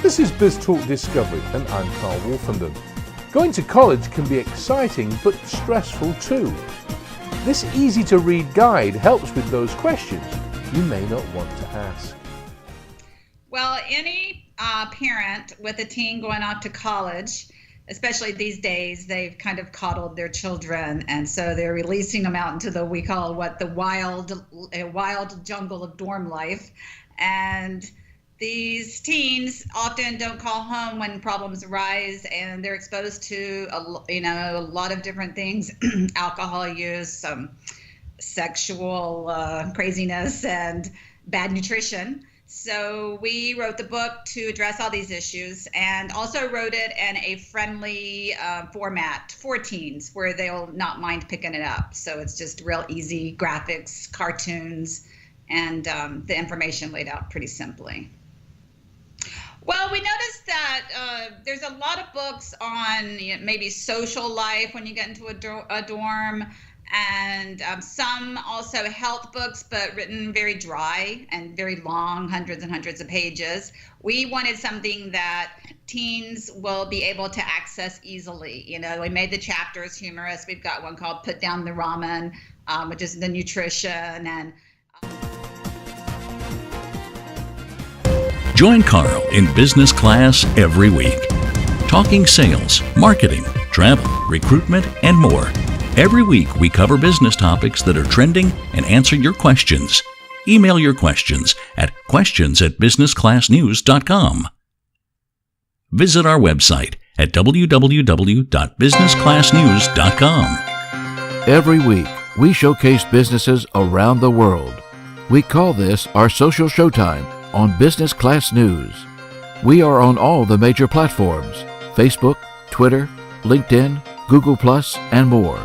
This is BizTalk Discovery and I'm Carl Wolfenden. Going to college can be exciting but stressful too. This easy-to-read guide helps with those questions you may not want to ask. Well, any parent with a teen going off to college, especially these days, they've kind of coddled their children, and so they're releasing them out into the wild jungle of dorm life. And these teens often don't call home when problems arise, and they're exposed to a lot of different things: alcohol use, sexual craziness, and bad nutrition. So we wrote the book to address all these issues, and also wrote it in a friendly format for teens where they'll not mind picking it up. So it's just real easy graphics, cartoons, and the information laid out pretty simply. Well, we noticed that there's a lot of books on maybe social life when you get into a dorm, and some also health books, but written very dry and very long, hundreds and hundreds of pages. We wanted something that teens will be able to access easily. We made the chapters humorous. We've got one called Put Down the Ramen, which is the nutrition. And join Carl in business class every week, talking sales, marketing, travel, recruitment, and more. Every week we cover business topics that are trending and answer your questions. Email your questions at questions@businessclassnews.com. Visit our website at www.businessclassnews.com. Every week we showcase businesses around the world. We call this our social showtime on Business Class News. We are on all the major platforms: Facebook, Twitter, LinkedIn, Google+, and more.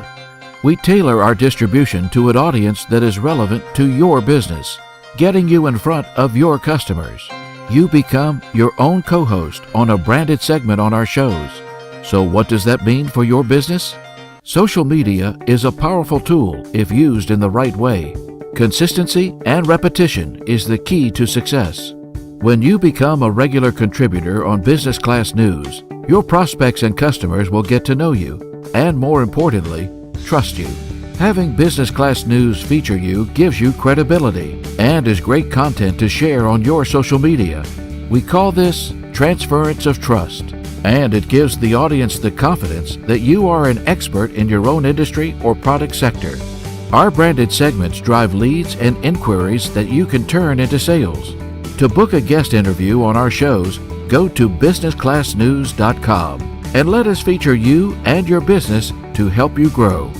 We tailor our distribution to an audience that is relevant to your business, getting you in front of your customers. You become your own co-host on a branded segment on our shows. So what does that mean for your business? Social media is a powerful tool if used in the right way. Consistency and repetition is the key to success. When you become a regular contributor on Business Class News, your prospects and customers will get to know you, and more importantly, trust you. Having Business Class News feature you gives you credibility and is great content to share on your social media. We call this transference of trust, and it gives the audience the confidence that you are an expert in your own industry or product sector. Our branded segments drive leads and inquiries that you can turn into sales. To book a guest interview on our shows, go to businessclassnews.com and let us feature you and your business to help you grow.